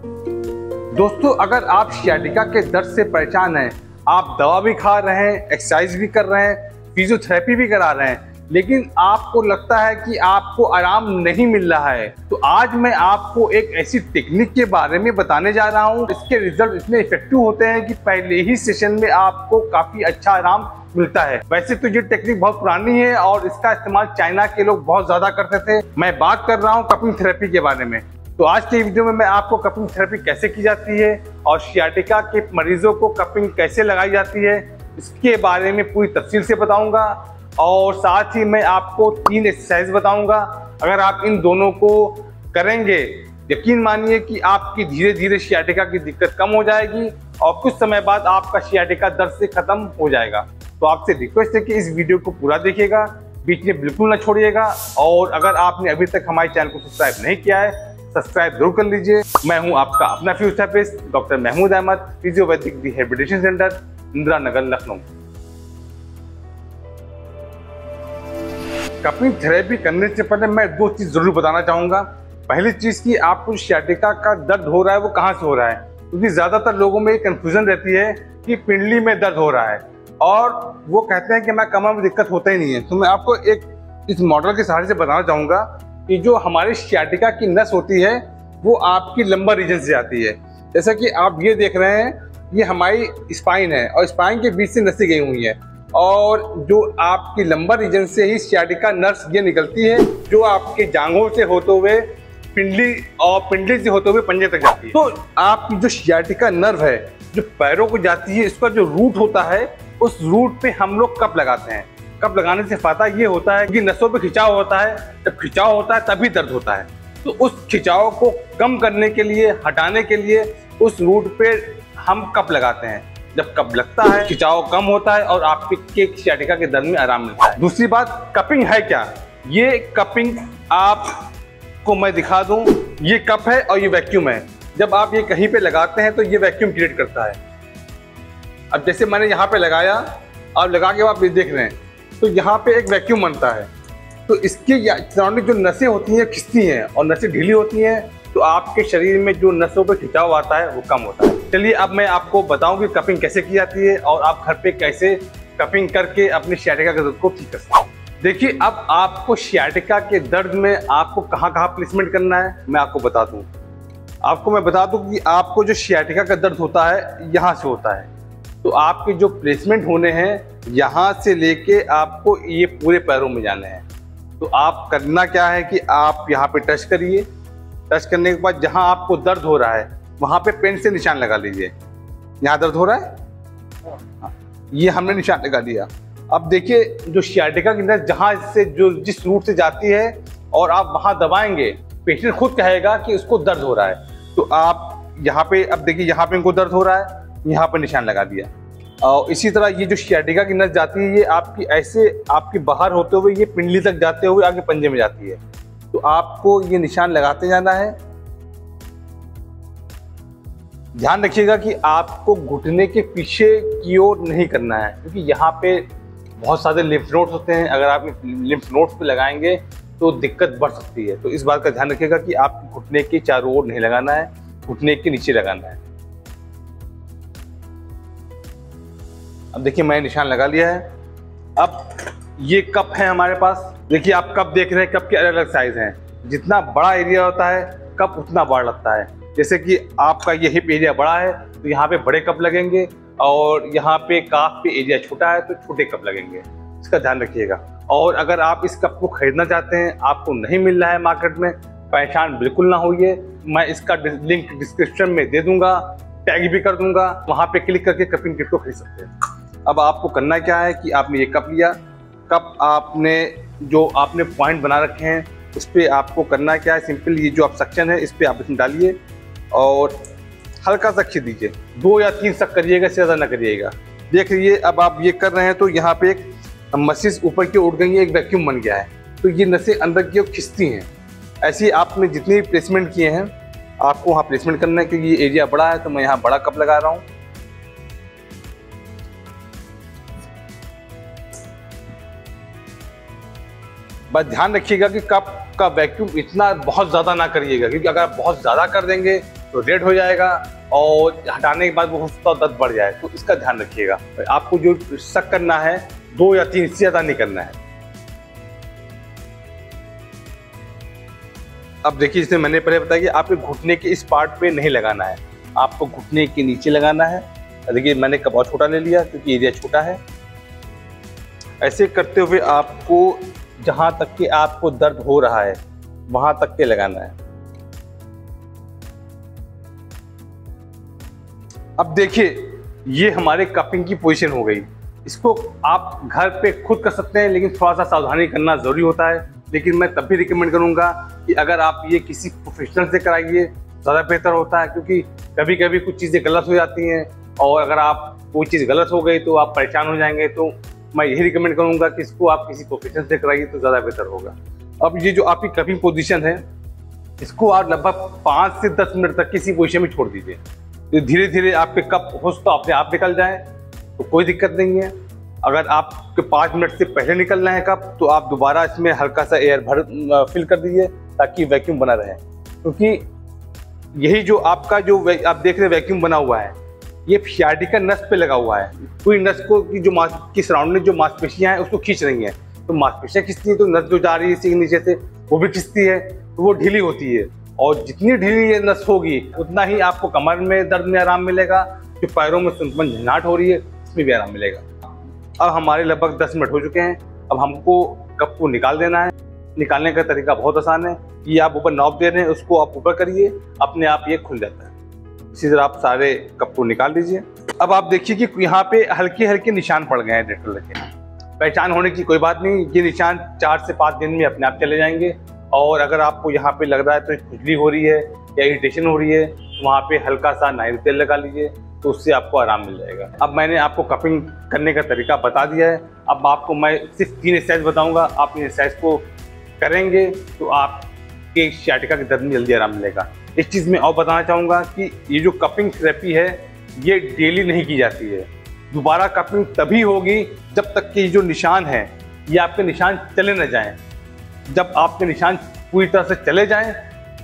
दोस्तों, अगर आप सियाटिका के दर्द से परेशान हैं, आप दवा भी खा रहे हैं, एक्सरसाइज भी कर रहे हैं, फिजियोथेरेपी भी करा रहे हैं, लेकिन आपको लगता है कि आपको आराम नहीं मिल रहा है, तो आज मैं आपको एक ऐसी टेक्निक के बारे में बताने जा रहा हूं। इसके रिजल्ट इतने इफेक्टिव होते हैं कि पहले ही सेशन में आपको काफी अच्छा आराम मिलता है। वैसे तो ये टेक्निक बहुत पुरानी है और इसका इस्तेमाल चाइना के लोग बहुत ज्यादा करते थे। मैं बात कर रहा हूँ कपिंग थेरेपी के बारे में। तो आज के वीडियो में मैं आपको कपिंग थेरेपी कैसे की जाती है और सियाटिका के मरीजों को कपिंग कैसे लगाई जाती है, इसके बारे में पूरी तफसील से बताऊंगा। और साथ ही मैं आपको 3 एक्सरसाइज बताऊंगा। अगर आप इन दोनों को करेंगे, यकीन मानिए कि आपकी धीरे धीरे सियाटिका की दिक्कत कम हो जाएगी और कुछ समय बाद आपका सियाटिका दर्द से खत्म हो जाएगा। तो आपसे रिक्वेस्ट है कि इस वीडियो को पूरा देखिएगा, बीच में बिल्कुल ना छोड़िएगा। और अगर आपने अभी तक हमारे चैनल को सब्सक्राइब नहीं किया है, सब्सक्राइब जरूर कर लीजिए। मैं हूं आपका अपना physiotherapist doctor Mahmood Ahmad, Physiovedic rehabilitation centre, Indira Nagar, Lucknow. Cupping therapy करने से पहले मैं 2 चीज जरूर बताना चाहूंगा। पहली चीज कि आपको सियाटिका का दर्द हो रहा है वो कहाँ से हो रहा है, क्योंकि ज्यादातर लोगों में कंफ्यूजन रहती है कि पिंडली में दर्द हो रहा है और वो कहते हैं कि मैं कमर में दिक्कत होता ही नहीं है। तो मैं आपको एक इस मॉडल के सहारे से बताना चाहूंगा कि जो हमारी सियाटिका की नस होती है वो आपकी लंबर रीजन से आती है। जैसा कि आप ये देख रहे हैं, ये हमारी स्पाइन है और स्पाइन के बीच से नसें गई हुई है और जो आपकी लंबर रीजन से ही सियाटिका नर्व्स ये निकलती है जो आपके जांघों से होते हुए पिंडली और पिंडली से होते हुए पंजे तक जाती है। तो आपकी जो सियाटिका नर्व है जो पैरों को जाती है, इसका जो रूट होता है उस रूट पे हम लोग कप लगाते हैं। कप लगाने से फायदा ये होता है कि नसों पे खिंचाव होता है, जब खिंचाव होता है तभी दर्द होता है। तो उस खिंचाव को कम करने के लिए, हटाने के लिए उस रूट पे हम कप लगाते हैं। जब कप लगता है खिंचाव कम होता है और आपके सियाटिका के दर्द में आराम मिलता है। दूसरी बात, कपिंग है क्या? ये कपिंग आपको मैं दिखा दूं, ये कप है और ये वैक्यूम है। जब आप ये कहीं पे लगाते हैं तो ये वैक्यूम क्रिएट करता है। अब जैसे मैंने यहाँ पे लगाया और लगा के आप ये देख रहे हैं, तो यहाँ पे एक वैक्यूम बनता है। तो इसके सराउंडिंग जो नसें होती हैं खिंचती हैं और नसें ढीली होती हैं, तो आपके शरीर में जो नसों पे खिंचाव आता है वो कम होता है। चलिए अब मैं आपको बताऊं कि कपिंग कैसे की जाती है और आप घर पे कैसे कपिंग करके अपनी सियाटिका के दर्द को ठीक कर सकते हैं। देखिए, अब आपको सियाटिका के दर्द में आपको कहाँ प्लेसमेंट करना है मैं आपको बता दूं। आपको मैं बता दूं कि आपको जो सियाटिका का दर्द होता है यहाँ से होता है, तो आपके जो प्लेसमेंट होने हैं यहाँ से लेके आपको ये पूरे पैरों में जाने हैं। तो आप करना क्या है कि आप यहाँ पे टच करिए। टच करने के बाद जहाँ आपको दर्द हो रहा है वहाँ पे पेन से निशान लगा लीजिए। यहाँ दर्द हो रहा है, ये हमने निशान लगा दिया। अब देखिए, जो सियाटिका की नस जहाँ से जो जिस रूट से जाती है और आप वहाँ दबाएंगे, पेशेंट खुद कहेगा कि उसको दर्द हो रहा है। तो आप यहाँ पे, अब देखिए यहाँ पे इनको दर्द हो रहा है, यहाँ पर निशान लगा दिया। और इसी तरह ये जो सियाटिका की नस जाती है ये आपकी ऐसे आपकी बाहर होते हुए ये पिंडली तक जाते हुए आगे पंजे में जाती है। तो आपको ये निशान लगाते जाना है। ध्यान रखिएगा कि आपको घुटने के पीछे की ओर नहीं करना है, क्योंकि यहाँ पे बहुत सारे लिम्फ नोड्स होते हैं। अगर आप लिम्फ नोड्स पे लगाएंगे तो दिक्कत बढ़ सकती है। तो इस बात का ध्यान रखिएगा कि आप घुटने के चारों ओर नहीं लगाना है, घुटने के नीचे लगाना है। अब देखिए, मैंने निशान लगा लिया है। अब ये कप है हमारे पास। देखिए, आप कप देख रहे हैं, कप के अलग अलग साइज हैं। जितना बड़ा एरिया होता है कप उतना बड़ा लगता है। जैसे कि आपका ये हिप एरिया बड़ा है तो यहाँ पे बड़े कप लगेंगे और यहाँ पे काफ पे एरिया छोटा है तो छोटे कप लगेंगे। इसका ध्यान रखिएगा। और अगर आप इस कप को खरीदना चाहते हैं, आपको नहीं मिल रहा है मार्केट में, परेशान बिल्कुल ना होइए। मैं इसका लिंक डिस्क्रिप्शन में दे दूंगा, टैग भी कर दूंगा, वहाँ पे क्लिक करके कपिंग किट को खरीद सकते हैं। अब आपको करना क्या है कि आपने ये कप लिया, कप आपने जो आपने पॉइंट बना रखे हैं उस पर आपको करना क्या है, सिंपल ये जो आप सक्शन है इस पर आप इसमें डालिए और हल्का सा खींच दीजिए। 2 या 3 सक करिएगा, इससे ज़्यादा ना करिएगा। देख लीजिए, अब आप ये कर रहे हैं तो यहाँ पे एक मस्जिद ऊपर की उठ गई है, एक वैक्यूम बन गया है। तो ये नसें अंदर की ओर खिंचती हैं। ऐसे ही आपने जितने भी प्लेसमेंट किए हैं आपको वहाँ प्लेसमेंट करना है, क्योंकि ये एरिया बड़ा है तो मैं यहाँ बड़ा कप लगा रहा हूँ। बस ध्यान रखिएगा कि कप का वैक्यूम इतना बहुत ज़्यादा ना करिएगा, क्योंकि अगर आप बहुत ज़्यादा कर देंगे तो रेड हो जाएगा और हटाने के बाद वो हो सकता है दर्द बढ़ जाए, तो इसका ध्यान रखिएगा। आपको जो शक करना है 2 या 3 से ज़्यादा नहीं करना है। अब देखिए, इसमें मैंने पहले बताया कि आपके घुटने के इस पार्ट पे नहीं लगाना है, आपको घुटने के नीचे लगाना है। देखिए मैंने कप और छोटा ले लिया क्योंकि एरिया छोटा है। ऐसे करते हुए आपको जहाँ तक कि आपको दर्द हो रहा है वहाँ तक के लगाना है। अब देखिए, ये हमारे कपिंग की पोजीशन हो गई। इसको आप घर पे खुद कर सकते हैं, लेकिन थोड़ा सा सावधानी करना ज़रूरी होता है। लेकिन मैं तब भी रिकमेंड करूँगा कि अगर आप ये किसी प्रोफेशनल से कराइए, ज़्यादा बेहतर होता है। क्योंकि कभी कभी कुछ चीज़ें गलत हो जाती हैं और अगर आप कोई चीज़ गलत हो गई तो आप परेशान हो जाएंगे। तो मैं यही रिकमेंड करूँगा कि इसको आप किसी प्रोफेशनल से कराइए तो ज़्यादा बेहतर होगा। अब ये जो आपकी कपिंग पोजीशन है, इसको आप लगभग 5 से 10 मिनट तक किसी पोजीशन में छोड़ दीजिए। तो धीरे धीरे आपके कप होश तो अपने आप निकल जाए तो कोई दिक्कत नहीं है। अगर आपके 5 मिनट से पहले निकलना है कप, तो आप दोबारा इसमें हल्का सा एयर फिल कर दीजिए ताकि वैक्यूम बना रहे। क्योंकि यही जो आपका जो आप देख रहे वैक्यूम बना हुआ है, ये सियाटिका नस पे लगा हुआ है। पूरी नस को की जो की सराउंडिंग जो मांसपेशियां हैं उसको खींच रही हैं। तो मांसपेशियां खींचती हैं तो नस जो जा रही है इसी नीचे से वो भी खींचती है, तो वो ढीली होती है। और जितनी ढीली ये नस होगी उतना ही आपको कमर में दर्द में आराम मिलेगा, जो पैरों में झंझनाहट हो रही है उसमें भी आराम मिलेगा। अब हमारे लगभग 10 मिनट हो चुके हैं। अब हमको कप को निकाल देना है। निकालने का तरीका बहुत आसान है। ये आप ऊपर नॉब दे रहे हैं, उसको आप ऊपर करिए, अपने आप ये खुल जाता है। इसी तरह आप सारे कप को निकाल दीजिए। अब आप देखिए कि यहाँ पे हल्के हल्के निशान पड़ गए हैं रेड कलर के। पहचान होने की कोई बात नहीं, ये निशान 4 से 5 दिन में अपने आप चले जाएंगे। और अगर आपको यहाँ पे लग रहा है तो खुजली हो रही है या इरिटेशन हो रही है, तो वहाँ पे हल्का सा नारियल तेल लगा लीजिए, तो उससे आपको आराम मिल जाएगा। अब मैंने आपको कपिंग करने का तरीका बता दिया है। अब आपको मैं सिर्फ 3 एक्सरसाइज बताऊँगा, आप इन एक्सरसाइज को करेंगे तो आपके सियाटिका के दर्द में जल्दी आराम मिलेगा। इस चीज़ में और बताना चाहूँगा कि ये जो कपिंग थेरेपी है ये डेली नहीं की जाती है। दोबारा कपिंग तभी होगी जब तक कि जो निशान है ये आपके निशान चले न जाएं। जब आपके निशान पूरी तरह से चले जाएं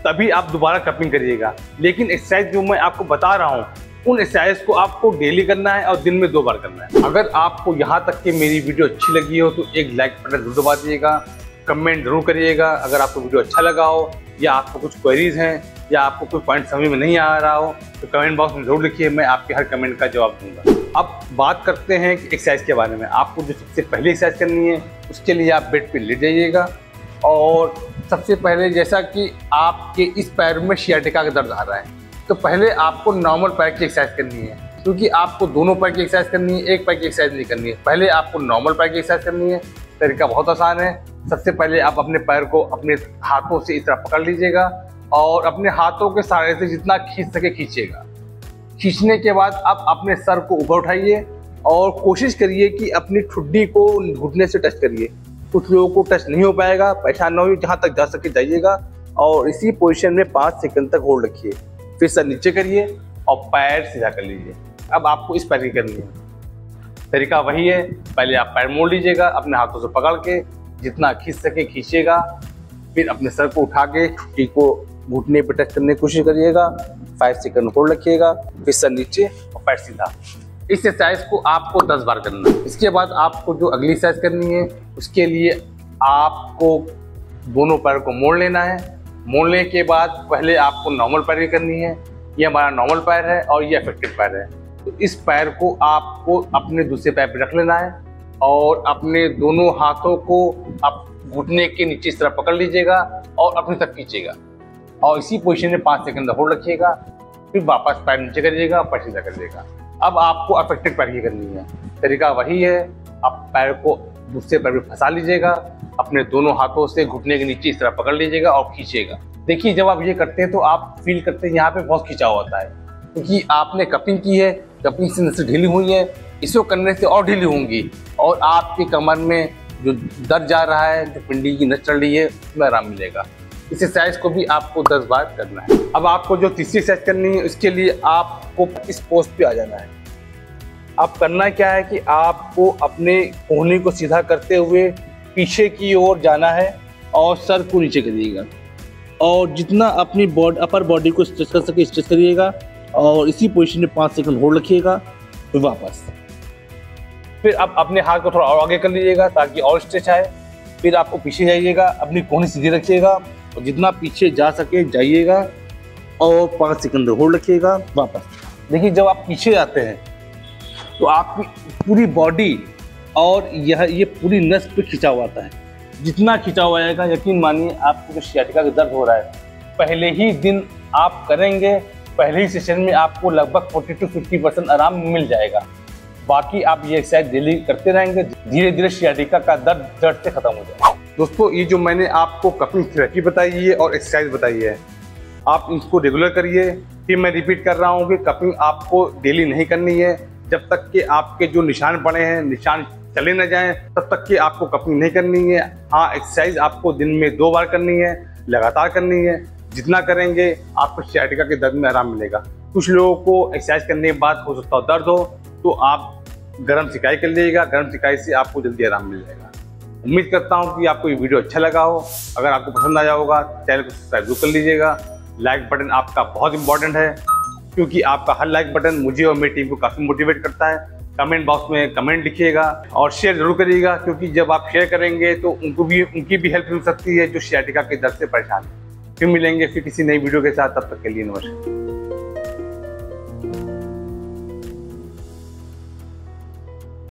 तभी आप दोबारा कपिंग करिएगा। लेकिन एक्सरसाइज जो मैं आपको बता रहा हूँ उन एक्सरसाइज को आपको डेली करना है और दिन में 2 बार करना है। अगर आपको यहाँ तक कि मेरी वीडियो अच्छी लगी हो तो एक लाइक बटन जरूर दबा दीजिएगा, कमेंट जरूर करिएगा। अगर आपको वीडियो अच्छा लगा हो या आपको कुछ क्वेरीज हैं या आपको कोई पॉइंट समझ में नहीं आ रहा हो तो कमेंट बॉक्स में जरूर लिखिए, मैं आपके हर कमेंट का जवाब दूंगा। अब बात करते हैं एक्सरसाइज के बारे में। आपको जो सबसे पहले एक्सरसाइज करनी है उसके लिए आप बेड पे लेट जाइएगा। और सबसे पहले जैसा कि आपके इस पैर में सियाटिका का दर्द आ रहा है तो पहले आपको नॉर्मल पैर की एक्सरसाइज करनी है। क्योंकि आपको दोनों पैर की एक्सरसाइज करनी है, एक पैर की एक्सरसाइज नहीं करनी है। पहले आपको नॉर्मल पैर की एक्सरसाइज करनी है। तरीका बहुत आसान है। सबसे पहले आप अपने पैर को अपने हाथों से इस तरह पकड़ लीजिएगा और अपने हाथों के सहारे से जितना खींच सके खींचिएगा। खींचने के बाद आप अपने सर को ऊपर उठाइए और कोशिश करिए कि अपनी ठुड्डी को घुटने से टच करिए। कुछ लोगों को टच नहीं हो पाएगा, परेशान ना हो, जहाँ तक जा सके जाइएगा और इसी पोजीशन में 5 सेकंड तक होल्ड रखिए। फिर सर नीचे करिए और पैर सीधा कर लीजिए। अब आपको इस पैर की करनी है। तरीका वही है, पहले आप पैर मोड़ लीजिएगा, अपने हाथों से पकड़ के जितना खींच सके खींचिएगा। फिर अपने सर को उठा के ठुड्डी को घुटने पे टच करने की कोशिश करिएगा। 5 सेकंड होल्ड रखिएगा, फिर सर नीचे और पैर सीधा। इस एक्सरसाइज को आपको 10 बार करना है। इसके बाद आपको जो अगली एक्सरसाइज करनी है उसके लिए आपको दोनों पैर को मोड़ लेना है। मोड़ने के बाद पहले आपको नॉर्मल पैर की करनी है। ये हमारा नॉर्मल पैर है और ये इफेक्टिव पैर है। तो इस पैर को आपको अपने दूसरे पैर पर रख लेना है और अपने दोनों हाथों को आप घुटने के नीचे इस तरह पकड़ लीजिएगा और अपनी तरफ खींचिएगा और इसी पोजीशन में 5 सेकंड होल्ड रखिएगा। फिर वापस पैर नीचे करिएगा, पैर सीधा करिएगा। अब आपको अफेक्टेड पैर की करनी है। तरीका वही है, आप पैर को दूसरे पैर में फंसा लीजिएगा, अपने दोनों हाथों से घुटने के नीचे इस तरह पकड़ लीजिएगा और खींचिएगा। देखिए जब आप ये करते हैं तो आप फील करते हैं यहाँ पे बहुत खिंचाव होता है, क्योंकि आपने कपिंग की है, कपिंग से नसें ढीली हुई है। इसको करने से और ढीली होंगी और आपकी कमर में जो दर्द जा रहा है, जो पिंडी की नस चल रही है, उसमें आराम मिलेगा। इस एक्सरसाइज को भी आपको 10 बार करना है। अब आपको जो तीसरी एक्सरसाइज करनी है उसके लिए आपको इस पोस्ट पे आ जाना है। अब करना क्या है कि आपको अपने कोहनी को सीधा करते हुए पीछे की ओर जाना है और सर को नीचे करिएगा। और जितना अपनी अपर बॉडी को स्ट्रेच कर सके स्ट्रेच करिएगा और इसी पोजीशन में 5 सेकंड होल्ड रखिएगा। फिर वापस, फिर आप अपने हाथ को थोड़ा और आगे कर लीजिएगा ताकि और स्ट्रेच आए। फिर आपको पीछे जाइएगा, अपनी कोहनी सीधी रखिएगा और जितना पीछे जा सके जाइएगा और 5 सेकंड होल्ड रखिएगा। वापस देखिए, जब आप पीछे जाते हैं तो आपकी पूरी बॉडी और ये पूरी नस पे खिंचा हुआ आता है। जितना खिंचा हुआ आएगा, यकीन मानिए आपको जो सियाटिका का दर्द हो रहा है, पहले ही दिन आप करेंगे, पहले ही सेशन में आपको लगभग 40 to 50% आराम मिल जाएगा। बाकी आप ये एक्सरसाइज डेली करते रहेंगे, धीरे धीरे सियाटिका का दर्द जड़ से खत्म हो जाएगा। दोस्तों, ये जो मैंने आपको कपिंग थेरेपी बताई है और एक्सरसाइज बताई है, आप इसको रेगुलर करिए। फिर मैं रिपीट कर रहा हूँ कि कपिंग आपको डेली नहीं करनी है। जब तक कि आपके जो निशान पड़े हैं, निशान चले न जाएं, तब तक कि आपको कपिंग नहीं करनी है। हाँ, एक्सरसाइज आपको दिन में 2 बार करनी है, लगातार करनी है। जितना करेंगे आपको सियाटिका के दर्द में आराम मिलेगा। कुछ लोगों को एक्सरसाइज करने के बाद हो सकता है दर्द हो, तो आप गर्म सिकाई कर लीजिएगा। गर्म सिकाई से आपको जल्दी आराम मिल जाएगा। उम्मीद करता हूँ कि आपको ये वीडियो अच्छा लगा हो। अगर आपको पसंद आया होगा, चैनल को सब्सक्राइब जरूर कर लीजिएगा। लाइक बटन आपका बहुत इंपॉर्टेंट है, क्योंकि आपका हर लाइक बटन मुझे और मेरी टीम को काफ़ी मोटिवेट करता है। कमेंट बॉक्स में कमेंट लिखिएगा और शेयर जरूर करिएगा, क्योंकि जब आप शेयर करेंगे तो उनकी भी हेल्प मिल सकती है जो सियाटिका के दर्द से परेशान है। फिर मिलेंगे फिर किसी नई वीडियो के साथ, तब तक के लिए नमस्कार।